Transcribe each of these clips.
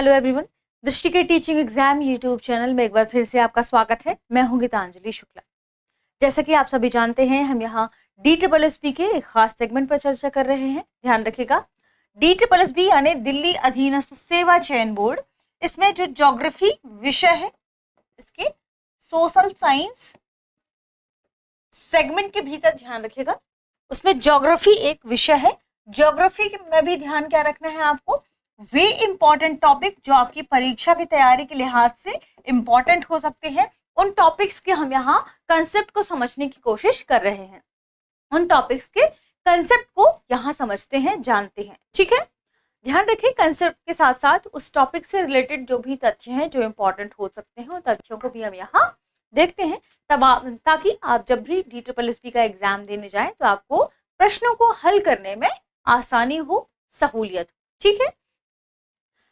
Hello everyone, दृष्टि के teaching exam YouTube channel में एक बार फिर से आपका स्वागत है। मैं हूं गीतांजलि शुक्ला। जैसा कि आप सभी जानते हैं, हम यहाँ DSSB के एक खास सेगमेंट पर चर्चा कर रहे हैं। ध्यान रखिएगा, DSSB यानी दिल्ली अधीनस्थ सेवा चयन बोर्ड, इसमें जो ज्योग्राफी विषय है, इसके सोशल साइंस सेगमेंट के भीतर ध्यान रखिएगा, उसमें ज्योग्राफी एक विषय है। ज्योग्राफी में भी ध्यान क्या रखना है आपको, वे इंपॉर्टेंट टॉपिक जो आपकी परीक्षा की तैयारी के लिहाज से इंपॉर्टेंट हो सकते हैं, उन टॉपिक्स के हम यहाँ कंसेप्ट को समझने की कोशिश कर रहे हैं। उन टॉपिक्स के कंसेप्ट को यहाँ समझते हैं, जानते हैं। ठीक है, ध्यान रखिए, कंसेप्ट के साथ साथ उस टॉपिक से रिलेटेड जो भी तथ्य हैं जो इंपॉर्टेंट हो सकते हैं, उन तथ्यों को भी हम यहाँ देखते हैं, ताकि आप जब भी DSSB का एग्जाम देने जाएं तो आपको प्रश्नों को हल करने में आसानी हो, सहूलियत। ठीक है,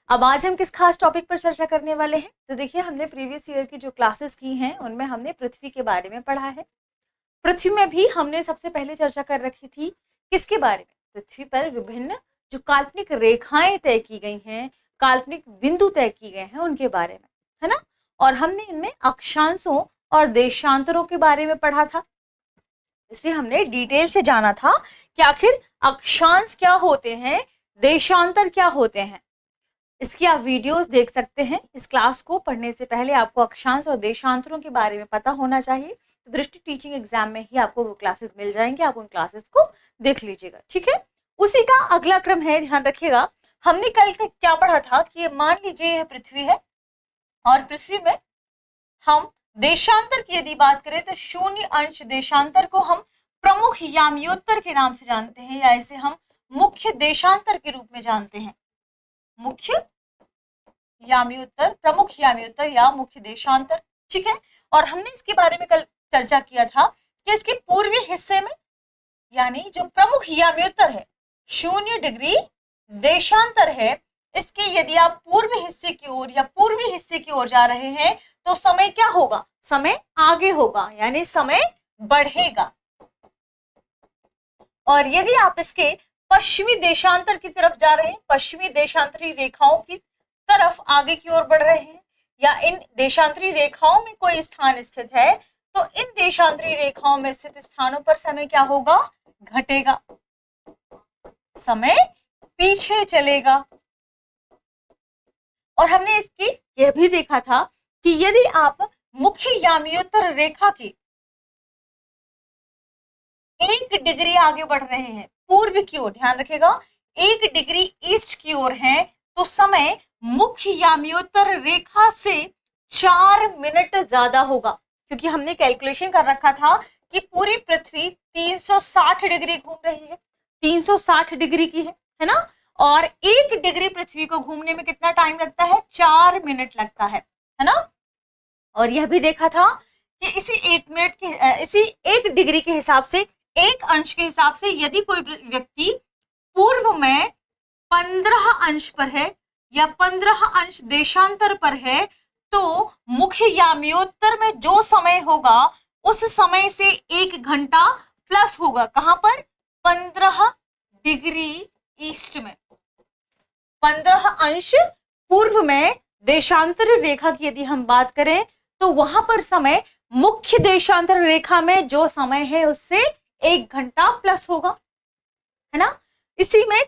अब आज हम किस खास टॉपिक पर चर्चा करने वाले हैं? तो देखिए, हमने प्रीवियस ईयर की जो क्लासेस की हैं उनमें हमने पृथ्वी के बारे में पढ़ा है। पृथ्वी में भी हमने सबसे पहले चर्चा कर रखी थी किसके बारे में, पृथ्वी पर विभिन्न जो काल्पनिक रेखाएं तय की गई हैं, काल्पनिक बिंदु तय किए गए हैं, उनके बारे में, है ना। और हमने इनमें अक्षांशों और देशांतरों के बारे में पढ़ा था। इसे हमने डिटेल से जाना था कि आखिर अक्षांश क्या होते हैं, देशांतर क्या होते हैं। इसकी आप वीडियोस देख सकते हैं। इस क्लास को पढ़ने से पहले आपको अक्षांश और देशांतरों के बारे में पता होना चाहिए। तो दृष्टि टीचिंग एग्जाम में ही आपको वो क्लासेस मिल जाएंगे, आप उन क्लासेस को देख लीजिएगा। ठीक है, उसी का अगला क्रम है, ध्यान रखिएगा। हमने कल क्या पढ़ा था कि मान लीजिए यह पृथ्वी है और पृथ्वी में हम देशांतर की यदि बात करें तो 0 देशांतर को हम प्रमुख याम्योत्तर के नाम से जानते हैं, या इसे हम मुख्य देशांतर के रूप में जानते हैं। मुख्य याम्योत्तर, प्रमुख याम्योत्तर या मुख्य देशांतर। ठीक है, और हमने इसके बारे में कल चर्चा किया था कि इसके पूर्वी हिस्से में, यानी जो प्रमुख याम्योत्तर है 0 डिग्री देशांतर है, इसके यदि आप पूर्वी हिस्से की ओर या पूर्वी हिस्से की ओर जा रहे हैं तो समय क्या होगा, समय आगे होगा, यानी समय बढ़ेगा। और यदि आप इसके पश्चिमी देशांतर की तरफ जा रहे हैं, पश्चिमी देशांतरी रेखाओं की तरफ आगे की ओर बढ़ रहे हैं, या इन देशांतरी रेखाओं में कोई स्थान स्थित है, तो इन देशांतरी रेखाओं में स्थित स्थानों पर समय क्या होगा, घटेगा, समय पीछे चलेगा। और हमने इसकी यह भी देखा था कि यदि आप मुख्य याम्योत्तर रेखा की 1 डिग्री आगे बढ़ रहे हैं पूर्व की ओर, ध्यान रखेगा 1 डिग्री ईस्ट की ओर है, तो समय मुख्य याम्योत्तर रेखा से 4 मिनट ज्यादा होगा, क्योंकि हमने कैलकुलेशन कर रखा था कि पूरी पृथ्वी 360 डिग्री घूम रही है, 360 डिग्री की है ना, और 1 डिग्री पृथ्वी को घूमने में कितना टाइम लगता है, 4 मिनट लगता है ना। और यह भी देखा था कि इसी 1 डिग्री के हिसाब से, 1 अंश के हिसाब से, यदि कोई व्यक्ति पूर्व में 15 अंश पर है या 15 अंश देशांतर पर है, तो मुख्य याम्योत्तर में जो समय होगा उस समय से 1 घंटा प्लस होगा। कहां पर, 15 डिग्री ईस्ट में, 15 अंश पूर्व में देशांतर रेखा की यदि हम बात करें तो वहां पर समय मुख्य देशांतर रेखा में जो समय है उससे 1 घंटा प्लस होगा, है ना। इसी में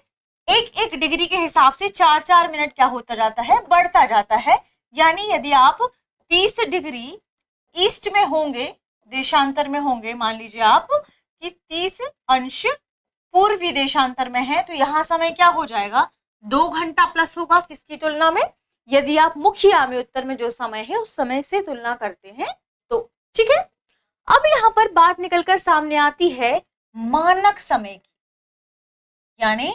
1 डिग्री के हिसाब से 4 मिनट क्या होता जाता है, बढ़ता जाता है। यानी यदि आप 30 डिग्री ईस्ट में होंगे, देशांतर में होंगे, मान लीजिए आप कि 30 अंश पूर्वी देशांतर में है, तो यहां समय क्या हो जाएगा, 2 घंटा प्लस होगा। किसकी तुलना में, यदि आप मुख्य याम्योत्तर में जो समय है उस समय से तुलना करते हैं तो। ठीक है, अब यहां पर बात निकलकर सामने आती है मानक समय की, यानी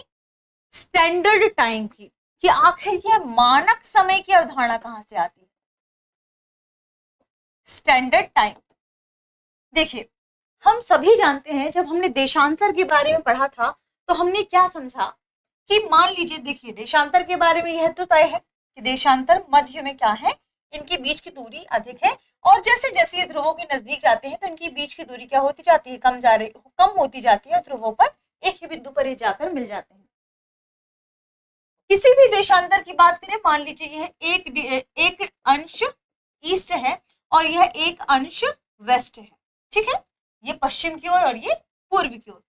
स्टैंडर्ड टाइम की, कि आखिर यह मानक समय की अवधारणा कहां से आती है। स्टैंडर्ड टाइम, देखिए हम सभी जानते हैं, जब हमने देशांतर के बारे में पढ़ा था तो हमने क्या समझा कि मान लीजिए, देखिए देशांतर के बारे में यह तो तय है कि देशांतर मध्य में क्या है, इनके बीच की दूरी अधिक है, और जैसे जैसे ये ध्रुवों के नजदीक जाते हैं तो इनकी बीच की दूरी क्या होती जाती है, कम होती जाती है, और ध्रुवों पर एक ही बिंदु पर ही जाकर मिल जाते हैं। किसी भी देशांतर की बात करें, मान लीजिए यह एक अंश ईस्ट है और यह एक अंश वेस्ट है, ठीक है, ये पश्चिम की ओर और ये पूर्व की ओर।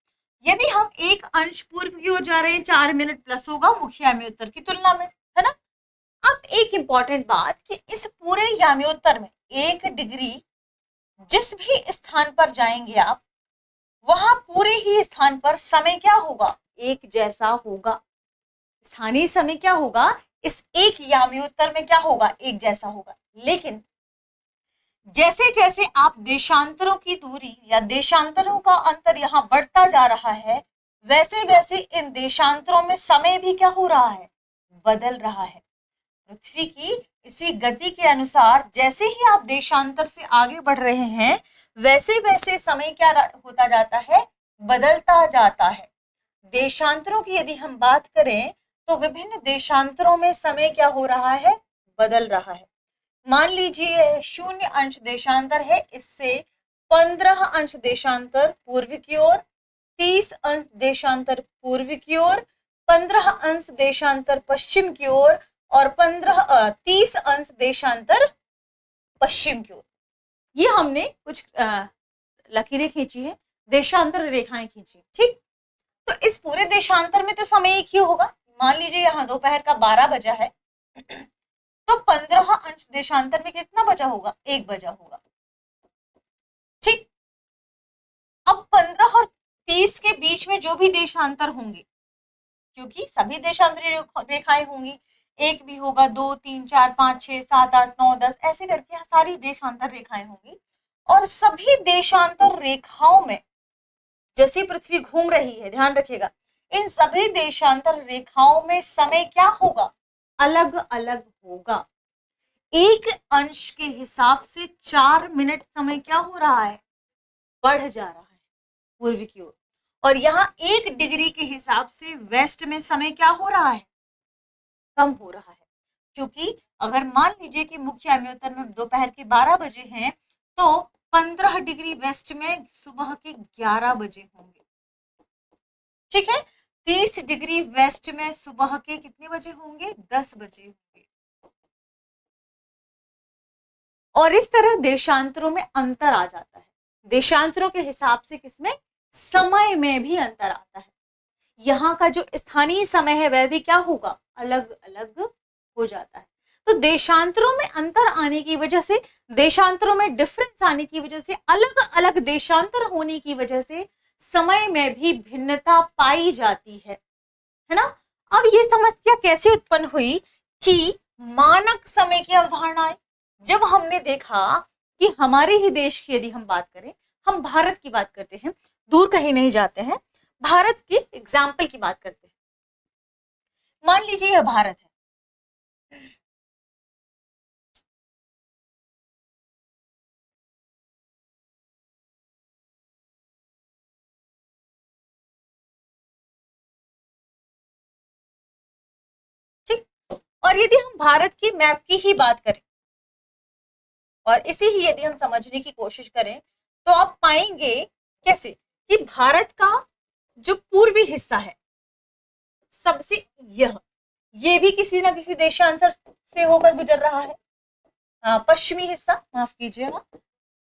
यदि हम एक अंश पूर्व की ओर जा रहे हैं 4 मिनट प्लस होगा मुख्य याम्योत्तर की तुलना में, है ना। अब एक इंपॉर्टेंट बात कि इस पूरे याम्योत्तर में 1 डिग्री जिस भी स्थान पर जाएंगे आप, वहां पूरे ही स्थान पर समय क्या होगा, एक जैसा होगा। स्थानीय समय क्या होगा, इस एक याम्योत्तर में क्या होगा, एक जैसा होगा। लेकिन जैसे जैसे आप देशांतरों की दूरी या देशांतरों का अंतर यहाँ बढ़ता जा रहा है, वैसे वैसे इन देशांतरों में समय भी क्या हो रहा है, बदल रहा है। पृथ्वी की इसी गति के अनुसार जैसे ही आप देशांतर से आगे बढ़ रहे हैं, वैसे वैसे समय क्या होता जाता है, बदलता जाता है। देशांतरों की यदि हम बात करें तो विभिन्न देशांतरों में समय क्या हो रहा है, बदल रहा है। मान लीजिए 0 अंश देशांतर है, इससे 15 अंश देशांतर पूर्व की ओर, 30 अंश देशांतर पूर्व की ओर, 15 अंश देशांतर पश्चिम की ओर और 30 अंश देशांतर पश्चिम की ओर। ये हमने कुछ लकीरें खींची है, देशांतर रेखाएं खींची, ठीक। तो इस पूरे देशांतर में तो समय एक ही होगा। मान लीजिए यहाँ दोपहर का 12 बजा है, तो 15 अंश देशांतर में कितना बजा होगा, 1 बजा होगा, ठीक। अब 15 और 30 के बीच में जो भी देशांतर होंगे, क्योंकि सभी देशांतरी रेखाएं होंगी, एक भी होगा, 2 3 4 5 6 7 8 9 10 ऐसे करके यहाँ सारी देशांतर रेखाएं होंगी। और सभी देशांतर रेखाओं में जैसे पृथ्वी घूम रही है, ध्यान रखिएगा, इन सभी देशांतर रेखाओं में समय क्या होगा, अलग अलग होगा। एक अंश के हिसाब से 4 मिनट समय क्या हो रहा है, बढ़ जा रहा है पूर्व की ओर। और यहाँ 1 डिग्री के हिसाब से वेस्ट में समय क्या हो रहा है, कम हो रहा है। क्योंकि अगर मान लीजिए कि मुख्य याम्योत्तर में दोपहर के 12 बजे हैं, तो 15 डिग्री वेस्ट में सुबह के 11 बजे होंगे, ठीक है। 30 डिग्री वेस्ट में सुबह के कितने बजे होंगे, 10 बजे होंगे। और इस तरह देशांतरों में अंतर आ जाता है। देशांतरों के हिसाब से किसमें, समय में भी अंतर आता है। यहाँ का जो स्थानीय समय है वह भी क्या होगा, अलग अलग हो जाता है। तो देशांतरों में अंतर आने की वजह से, देशांतरों में डिफरेंस आने की वजह से, अलग अलग देशांतर होने की वजह से समय में भी भिन्नता पाई जाती है ना। अब ये समस्या कैसे उत्पन्न हुई कि मानक समय की अवधारणा है। जब हमने देखा कि हमारे ही देश की यदि हम बात करें, हम भारत की बात करते हैं, दूर कहीं नहीं जाते हैं, भारत की एग्जाम्पल की बात करते हैं। मान लीजिए यह भारत है, ठीक। और यदि हम भारत की मैप की ही बात करें और इसे ही यदि हम समझने की कोशिश करें, तो आप पाएंगे कैसे कि भारत का जो पूर्वी हिस्सा है सबसे, ये भी किसी ना किसी देशांतर से होकर गुजर रहा है। पश्चिमी हिस्सा, माफ कीजिएगा,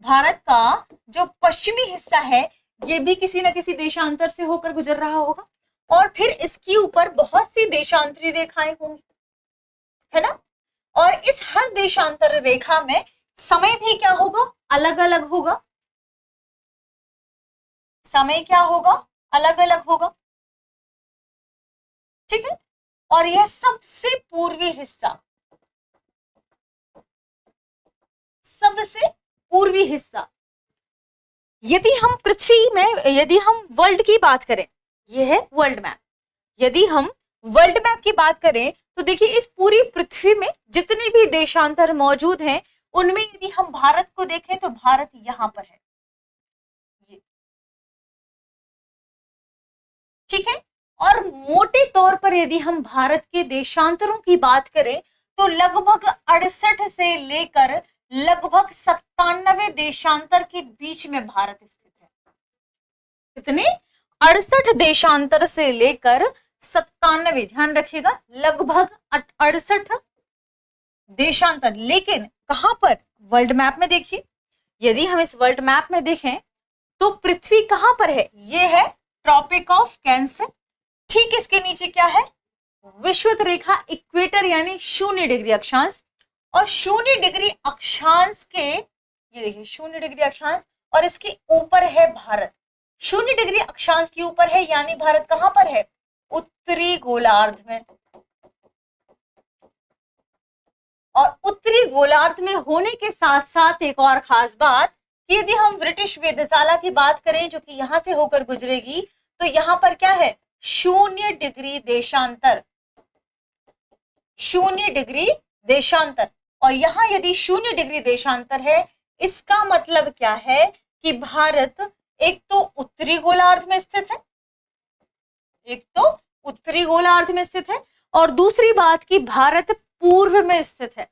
भारत का जो पश्चिमी हिस्सा है ये भी किसी ना किसी देशांतर से होकर गुजर रहा होगा। और फिर इसके ऊपर बहुत सी देशांतरी रेखाएं होंगी, है ना। और इस हर देशांतर रेखा में समय भी क्या होगा, अलग अलग होगा। समय क्या होगा, अलग अलग होगा, ठीक है। और यह सबसे पूर्वी हिस्सा, सबसे पूर्वी हिस्सा, यदि हम पृथ्वी में, यदि हम वर्ल्ड की बात करें, यह है वर्ल्ड मैप, यदि हम वर्ल्ड मैप की बात करें तो देखिए इस पूरी पृथ्वी में जितने भी देशांतर मौजूद हैं उनमें यदि हम भारत को देखें तो भारत यहां पर है, ये, ठीक है। और मोटे तौर पर यदि हम भारत के देशांतरों की बात करें तो लगभग 68 से लेकर लगभग 97 देशांतर के बीच में भारत स्थित है। कितने, 68 देशांतर से लेकर 97, ध्यान रखिएगा, लगभग 68 देशांतर। लेकिन कहां पर? वर्ल्ड मैप में देखिए, यदि हम इस वर्ल्ड मैप में देखें तो पृथ्वी कहां पर है? ये है ट्रॉपिक ऑफ कैंसर। ठीक इसके नीचे क्या है? विषुवत रेखा, इक्वेटर, यानी 0 डिग्री अक्षांश। और 0 डिग्री अक्षांश के, ये देखिए 0 डिग्री अक्षांश, और इसके ऊपर है भारत। 0 डिग्री अक्षांश के ऊपर है, यानी भारत कहां पर है? उत्तरी गोलार्ध में। और उत्तरी गोलार्ध में होने के साथ साथ एक और खास बात कि यदि हम ब्रिटिश वेधशाला की बात करें जो कि यहां से होकर गुजरेगी, तो यहां पर क्या है? 0 डिग्री देशांतर, 0 डिग्री देशांतर। और यहां यदि 0 डिग्री देशांतर है, इसका मतलब क्या है कि भारत एक तो उत्तरी गोलार्ध में स्थित है, एक तो उत्तरी गोलार्ध में स्थित है, और दूसरी बात कि भारत पूर्व में स्थित है।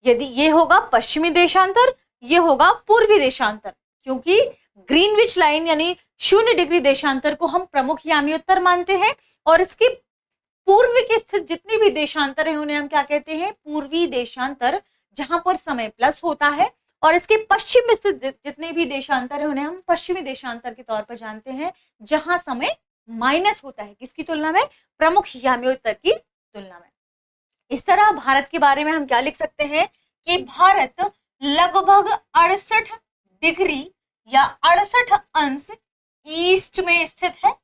यदि ये होगा पश्चिमी देशांतर, ये होगा पूर्वी देशांतर, क्योंकि ग्रीनविच लाइन यानी 0 डिग्री देशांतर को हम प्रमुख यामी उत्तर मानते हैं, और इसके पूर्व के स्थित जितने भी देशांतर है उन्हें हम क्या कहते हैं? पूर्वी देशांतर, जहां पर समय प्लस होता है। और इसके पश्चिम में स्थित जितने भी देशांतर है उन्हें हम पश्चिमी देशांतर के तौर पर जानते हैं, जहां समय माइनस होता है। किसकी तुलना में? प्रमुख यामी उत्तर की तुलना में। इस तरह भारत के बारे में हम क्या लिख सकते हैं कि भारत लगभग 68 डिग्री या 68 अंश ईस्ट में स्थित है,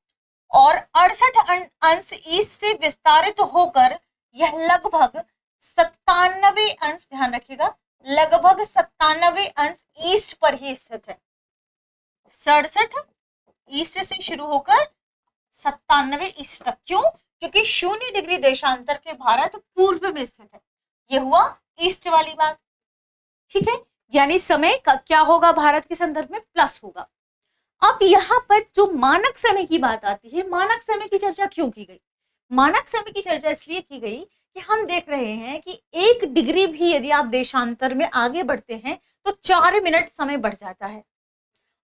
और 68 अंश ईस्ट से विस्तारित होकर यह लगभग 97 अंश, ध्यान रखिएगा, लगभग 97 अंश ईस्ट पर ही स्थित है। 67 ईस्ट से शुरू होकर 97 ईस्ट तक। क्यों? क्योंकि 0 डिग्री देशांतर के भारत पूर्व में स्थित है। यह हुआ ईस्ट वाली बात, ठीक है, यानी समय का क्या होगा? भारत के संदर्भ में प्लस होगा। अब यहां पर जो मानक समय की बात आती है, मानक समय की चर्चा क्यों की गई? मानक समय की चर्चा इसलिए की गई कि हम देख रहे हैं कि 1 डिग्री भी यदि आप देशांतर में आगे बढ़ते हैं तो 4 मिनट समय बढ़ जाता है।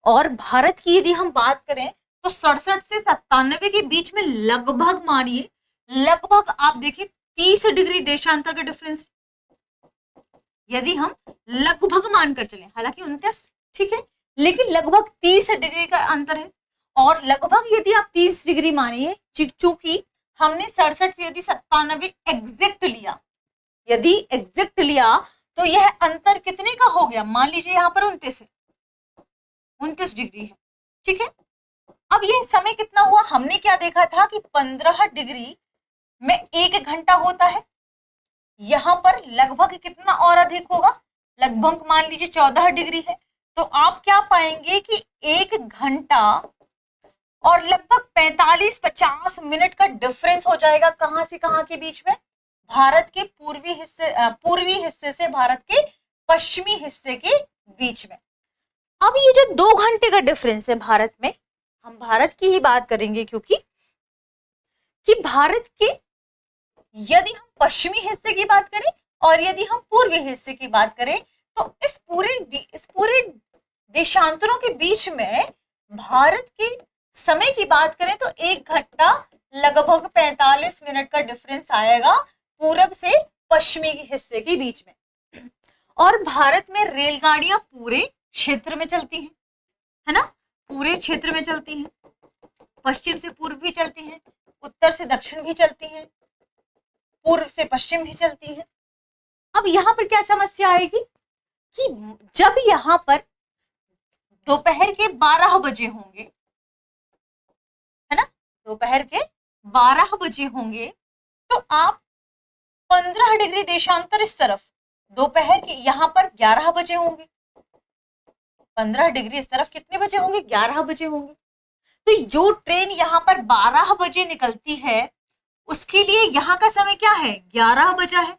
और भारत की यदि हम बात करें तो 67 से 97 के बीच में लगभग, मानिए लगभग आप देखिए 30 डिग्री देशांतर का डिफरेंस। यदि हम लगभग मानकर चलें, हालांकि 29, ठीक है, लेकिन लगभग 30 डिग्री का अंतर है। और लगभग यदि आप 30 डिग्री मानिए, चूंकि हमने 67 से यदि 97 एग्जैक्ट लिया, यदि एग्जैक्ट लिया तो यह अंतर कितने का हो गया? मान लीजिए यहाँ पर 29 है, 29 डिग्री है, ठीक है। अब यह समय कितना हुआ? हमने क्या देखा था कि 15 डिग्री में 1 घंटा होता है। यहां पर लगभग कितना और अधिक होगा? लगभग मान लीजिए 14 डिग्री है। तो आप क्या पाएंगे कि 1 घंटा और लगभग 45-50 मिनट का डिफरेंस हो जाएगा। कहां से कहां के बीच में? भारत के पूर्वी हिस्से से भारत के पश्चिमी हिस्से के बीच में। अब ये जो 2 घंटे का डिफरेंस है भारत में, हम भारत की ही बात करेंगे, क्योंकि कि भारत के यदि हम पश्चिमी हिस्से की बात करें और यदि हम पूर्वी हिस्से की बात करें, तो इस पूरे देशांतरों के बीच में भारत के समय की बात करें तो 1 घंटा लगभग 45 मिनट का डिफरेंस आएगा पूरब से पश्चिमी हिस्से के बीच में। और भारत में रेलगाड़ियां पूरे क्षेत्र में चलती हैं, है ना, पूरे क्षेत्र में चलती हैं। पश्चिम से पूर्व भी चलती हैं, उत्तर से दक्षिण भी चलती हैं, पूर्व से पश्चिम भी चलती हैं। अब यहां पर क्या समस्या आएगी कि जब यहां पर दोपहर के 12 बजे होंगे, है ना, दोपहर के 12 बजे होंगे, तो आप 15 डिग्री देशांतर इस तरफ, दोपहर के यहां पर 11 बजे होंगे, 15 डिग्री इस तरफ कितने बजे होंगे? 11 बजे होंगे। तो जो ट्रेन यहां पर 12 बजे निकलती है उसके लिए यहां का समय क्या है? 11 बजा है।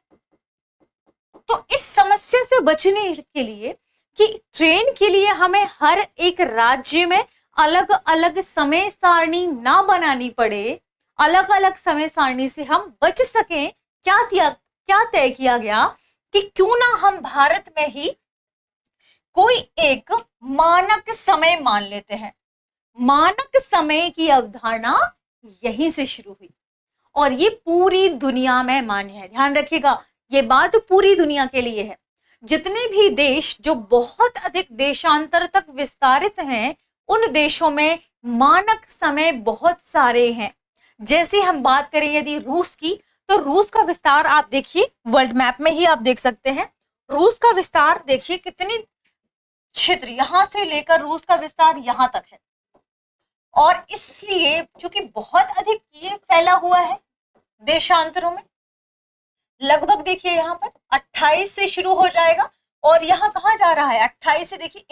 तो इस समस्या से बचने के लिए कि ट्रेन के लिए हमें हर एक राज्य में अलग अलग समय सारणी ना बनानी पड़े, अलग अलग समय सारणी से हम बच सकें, क्या तय किया गया कि क्यों ना हम भारत में ही कोई एक मानक समय मान लेते हैं। मानक समय की अवधारणा यहीं से शुरू हुई। और ये पूरी दुनिया में मान्य है। ध्यान रखिएगा, ये बात पूरी दुनिया के लिए है। जितने भी देश जो बहुत अधिक देशांतर तक विस्तारित हैं, उन देशों में मानक समय बहुत सारे हैं। जैसे हम बात करें यदि रूस की, तो रूस का विस्तार आप देखिए, वर्ल्ड मैप में ही आप देख सकते हैं। रूस का विस्तार देखिए, कितनी क्षेत्र, यहां से लेकर रूस का विस्तार यहां तक है। और इसलिए चूंकि बहुत अधिक ये फैला हुआ है देशांतरों में, लगभग देखिए यहाँ पर 28 से शुरू हो जाएगा और यहाँ कहाँ जा रहा है, 28 से देखिए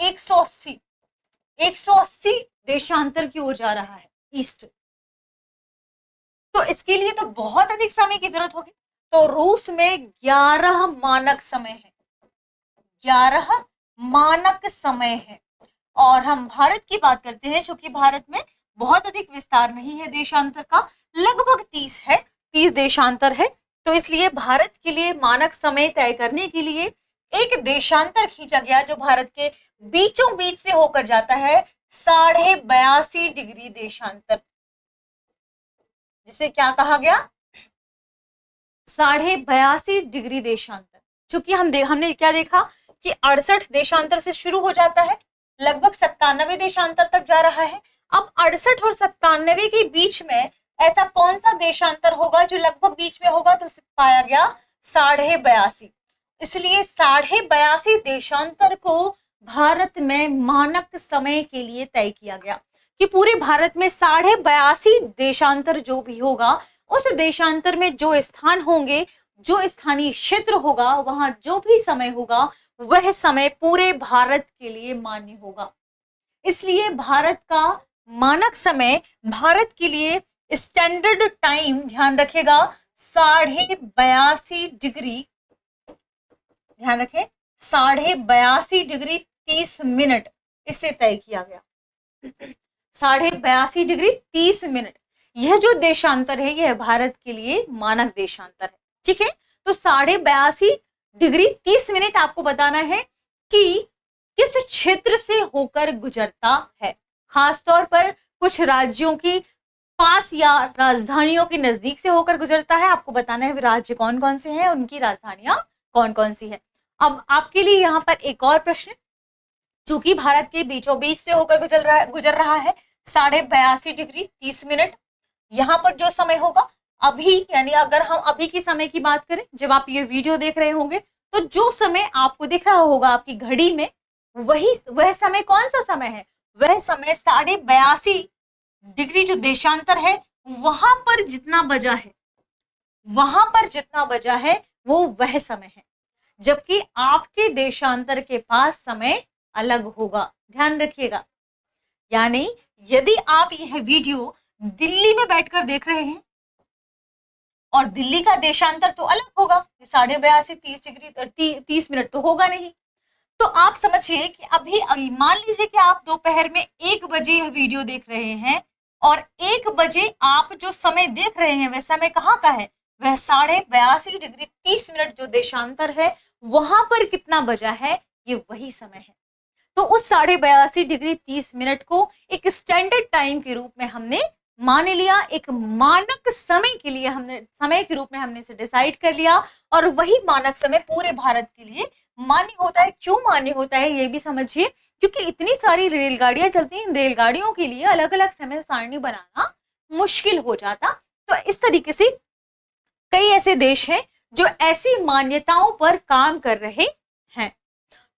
180 देशांतर की ओर जा रहा है ईस्ट। तो इसके लिए तो बहुत अधिक समय की जरूरत होगी। तो रूस में 11 मानक समय है, 11 मानक समय है। और हम भारत की बात करते हैं, चूंकि भारत में बहुत अधिक विस्तार नहीं है देशांतर का, लगभग 30 है, 30 देशांतर है। तो इसलिए भारत के लिए मानक समय तय करने के लिए एक देशांतर खींचा गया जो भारत के बीचों बीच से होकर जाता है, 82.5 डिग्री देशांतर, जिसे क्या कहा गया, 82.5 डिग्री देशांतर। चूंकि हमने क्या देखा कि 68 देशांतर से शुरू हो जाता है, लगभग 97 देशांतर तक जा रहा है। अब 68 और 97 के बीच में ऐसा कौन सा देशांतर होगा जो लगभग बीच में होगा, तो पाया गया 82.5। इसलिए 82.5 देशांतर को भारत में मानक समय के लिए तय किया गया कि पूरे भारत में 82.5 देशांतर जो भी होगा, उस देशांतर में जो स्थान होंगे, जो स्थानीय क्षेत्र होगा, वहां जो भी समय होगा, वह समय पूरे भारत के लिए मान्य होगा। इसलिए भारत का मानक समय, भारत के लिए स्टैंडर्ड टाइम, ध्यान रखेगा, 82.5 डिग्री, ध्यान रखें, 82.5 डिग्री 30 मिनट इसे तय किया गया। 82.5 डिग्री 30 मिनट, यह जो देशांतर है, यह भारत के लिए मानक देशांतर है। ठीक है, तो 82.5 डिग्री 30 मिनट आपको बताना है कि किस क्षेत्र से होकर गुजरता है। खासतौर पर कुछ राज्यों की पास या राजधानियों के नजदीक से होकर गुजरता है। आपको बताना है राज्य कौन कौन से हैं, उनकी राजधानियां कौन कौन सी है। अब आपके लिए यहाँ पर एक और प्रश्न, चूंकि भारत के बीचों बीच से होकर गुजर रहा है 82.5 डिग्री 30 मिनट, यहाँ पर जो समय होगा अभी, यानी अगर हम अभी की समय की बात करें, जब आप ये वीडियो देख रहे होंगे, तो जो समय आपको दिख रहा होगा आपकी घड़ी में, वह समय कौन सा समय है, वह समय 82.5 डिग्री जो देशांतर है, वहां पर जितना बजा है वो वह समय है। जबकि आपके देशांतर के पास समय अलग होगा, ध्यान रखिएगा। यानी यदि आप यह वीडियो दिल्ली में बैठकर देख रहे हैं और दिल्ली का देशांतर तो अलग होगा, 82.5 30 मिनट तो होगा नहीं। तो आप समझिए कि अभी मान लीजिए कि आप दोपहर में 1 बजे यह वीडियो देख रहे हैं और 1 बजे आप जो समय देख रहे हैं वह समय कहाँ का है, वह 82.5 डिग्री 30 मिनट जो देशांतर है, वहां पर कितना बजा है, ये वही समय है। तो उस 82.5 डिग्री 30 मिनट को एक स्टैंडर्ड टाइम के रूप में हमने मान लिया, एक मानक समय के लिए हमने समय के रूप में हमने इसे डिसाइड कर लिया, और वही मानक समय पूरे भारत के लिए मान्य होता है। क्यों मान्य होता है ये भी समझिए, क्योंकि इतनी सारी रेलगाड़ियां चलती हैं, इन रेलगाड़ियों के लिए अलग अलग समय सारणी बनाना मुश्किल हो जाता। तो इस तरीके से कई ऐसे देश हैं जो ऐसी मान्यताओं पर काम कर रहे हैं।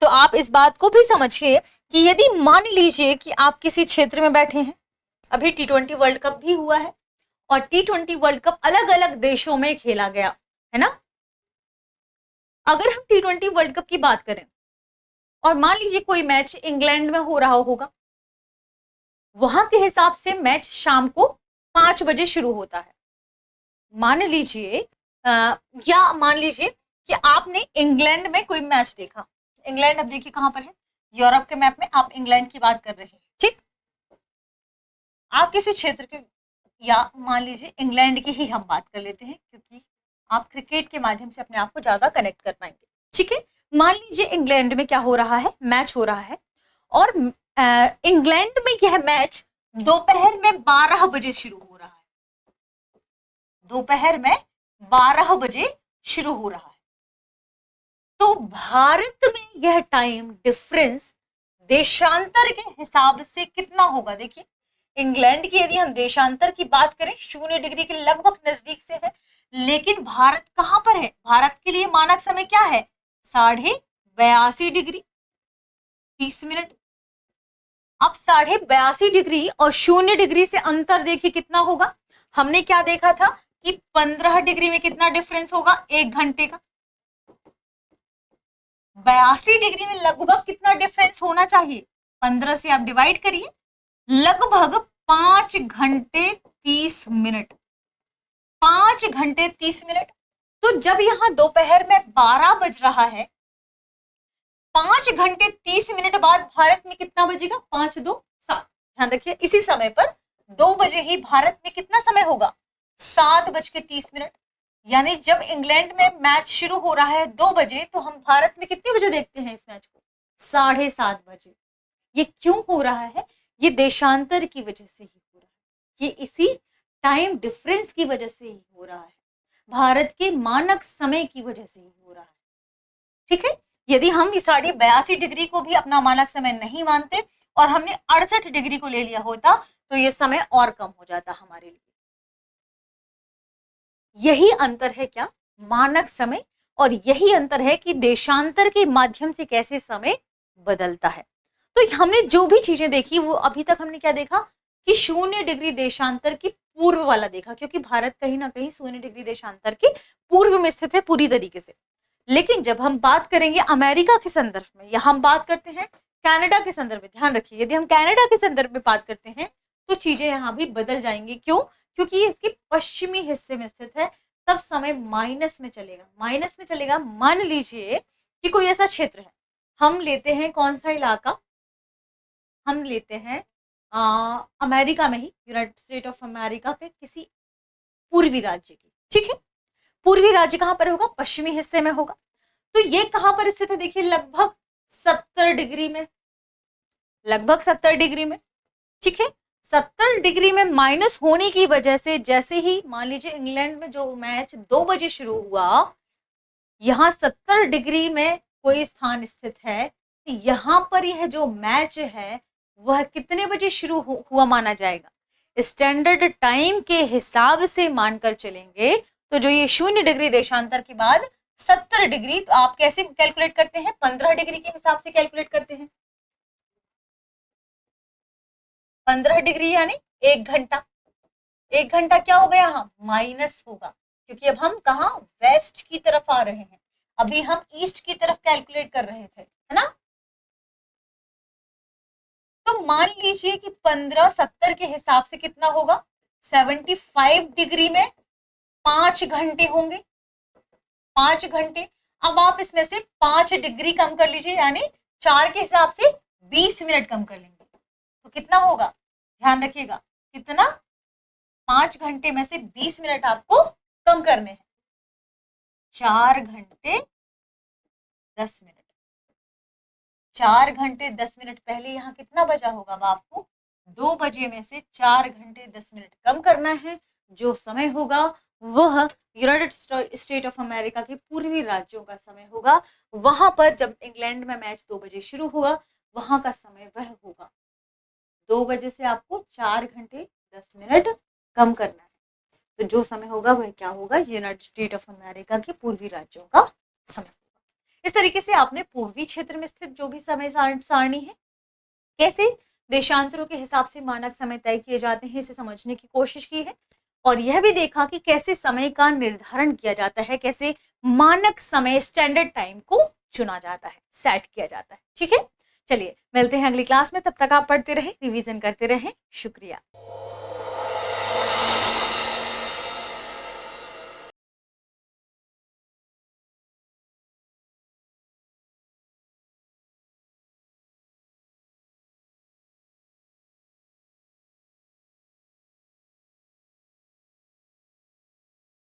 तो आप इस बात को भी समझिए कि यदि मान लीजिए कि आप किसी क्षेत्र में बैठे हैं, अभी T20 वर्ल्ड कप भी हुआ है और T20 वर्ल्ड कप अलग अलग देशों में खेला गया है ना। अगर हम T20 वर्ल्ड कप की बात करें और मान लीजिए कोई मैच इंग्लैंड में हो रहा होगा, वहां के हिसाब से मैच शाम को 5 बजे शुरू होता है। मान लीजिए कि आपने इंग्लैंड में कोई मैच देखा। इंग्लैंड अब देखिए कहां पर है, यूरोप के मैप में आप इंग्लैंड की बात कर रहे हैं। ठीक, आप किसी क्षेत्र के, या मान लीजिए इंग्लैंड की ही हम बात कर लेते हैं क्योंकि आप क्रिकेट के माध्यम से अपने आप को ज्यादा कनेक्ट कर पाएंगे। ठीक है, मान लीजिए इंग्लैंड में क्या हो रहा है, मैच हो रहा है और इंग्लैंड में यह मैच दोपहर में 12 बजे शुरू हो रहा है। दोपहर में 12 बजे शुरू हो रहा है। तो भारत में यह टाइम डिफरेंस देशांतर के हिसाब से कितना होगा? देखिए, इंग्लैंड की यदि हम देशांतर की बात करें 0 डिग्री के लगभग नजदीक से है, लेकिन भारत कहां पर है? भारत के लिए मानक समय क्या है? 82.5 डिग्री 30 मिनट। अब 82.5 डिग्री और 0 डिग्री से अंतर देखिए कितना होगा। हमने क्या देखा था कि 15 डिग्री में कितना डिफरेंस होगा? 1 घंटे का। 82 डिग्री में लगभग कितना डिफरेंस होना चाहिए? 15 से आप डिवाइड करिए, लगभग 5 घंटे 30 मिनट। 5 घंटे 30 मिनट। तो जब यहां दोपहर में 12 बज रहा है, 5 घंटे 30 मिनट बाद भारत में कितना बजेगा? 5 2 7। ध्यान रखिए, इसी समय पर 2 बजे ही भारत में कितना समय होगा? 7:30। यानी जब इंग्लैंड में मैच शुरू हो रहा है 2 बजे, तो हम भारत में कितने बजे देखते हैं इस मैच को? 7:30 बजे। ये क्यों हो रहा है? ये देशांतर की वजह से ही हो रहा है, ये इसी टाइम डिफरेंस की वजह से ही हो रहा है, भारत के मानक समय की वजह से ही हो रहा है। ठीक है, यदि हम इस 82.5 डिग्री को भी अपना मानक समय नहीं मानते और हमने 68 डिग्री को ले लिया होता, तो ये समय और कम हो जाता हमारे लिए। यही अंतर है क्या? मानक समय। और यही अंतर है कि देशांतर के माध्यम से कैसे समय बदलता है। तो हमने जो भी चीजें देखी वो अभी तक हमने क्या देखा कि 0 डिग्री देशांतर की पूर्व वाला देखा, क्योंकि भारत कहीं ना कहीं 0 डिग्री देशांतर के पूर्व में स्थित है पूरी तरीके से। लेकिन जब हम बात करेंगे अमेरिका के संदर्भ में, या हम बात करते हैं कनाडा के संदर्भ में, ध्यान रखिए, यदि हम कनाडा के संदर्भ में बात करते हैं तो चीजें यहाँ भी बदल जाएंगी। क्यों? क्योंकि ये इसके पश्चिमी हिस्से में स्थित है, तब समय माइनस में चलेगा। माइनस में चलेगा, मान लीजिए कि कोई ऐसा क्षेत्र है, हम लेते हैं कौन सा इलाका? हम लेते हैं अमेरिका में ही, यूनाइटेड स्टेट ऑफ अमेरिका के किसी पूर्वी राज्य की। ठीक है, पूर्वी राज्य कहां पर होगा? पश्चिमी हिस्से में होगा। तो ये कहां पर स्थित है? देखिए, लगभग 70 डिग्री में, लगभग 70 डिग्री में। ठीक है, 70 डिग्री में माइनस होने की वजह से जैसे ही मान लीजिए इंग्लैंड में जो मैच 2 बजे शुरू हुआ, यहां 70 डिग्री में कोई स्थान स्थित है, तो यहां पर यह जो मैच है वह कितने बजे शुरू हुआ माना जाएगा? स्टैंडर्ड टाइम के हिसाब से मानकर चलेंगे तो जो ये 0 डिग्री देशांतर के बाद 70 डिग्री, तो आप कैसे कैलकुलेट करते हैं? 15 डिग्री के हिसाब से कैलकुलेट करते हैं। 15 डिग्री यानी 1 घंटा। 1 घंटा क्या हो गया? यहाँ माइनस होगा, क्योंकि अब हम कहा वेस्ट की तरफ आ रहे हैं, अभी हम ईस्ट की तरफ कैलकुलेट कर रहे थे, है ना? तो मान लीजिए कि 15 70 के हिसाब से कितना होगा? 75 डिग्री में 5 घंटे होंगे। 5 घंटे। अब आप इसमें से 5 डिग्री कम कर लीजिए, यानी 4 के हिसाब से 20 मिनट कम कर लेंगे, तो कितना होगा? ध्यान रखिएगा, कितना? 5 घंटे में से 20 मिनट आपको कम करने हैं। 4 घंटे 10 मिनट। 4 घंटे 10 मिनट पहले यहाँ कितना बचा होगा? अब आपको 2 बजे में से 4 घंटे 10 मिनट कम करना है। जो समय होगा वह यूनाइटेड स्टेट ऑफ अमेरिका के पूर्वी राज्यों का समय होगा। वहां पर जब इंग्लैंड में मैच 2 बजे शुरू हुआ, वहां का समय वह होगा। 2 बजे से आपको 4 घंटे 10 मिनट कम करना है, तो जो समय होगा वह क्या होगा? यूनाइटेड स्टेट ऑफ अमेरिका के पूर्वी राज्यों का समय। इस तरीके से आपने पूर्वी क्षेत्र में स्थित जो भी समय सारणी है, कैसे देशांतरों के हिसाब से मानक समय तय किए जाते हैं, इसे समझने की कोशिश की है। और यह भी देखा कि कैसे समय का निर्धारण किया जाता है, कैसे मानक समय स्टैंडर्ड टाइम को चुना जाता है, सेट किया जाता है। ठीक है, चलिए मिलते हैं अगली क्लास में। तब तक आप पढ़ते रहें, रिवीजन करते रहें। शुक्रिया।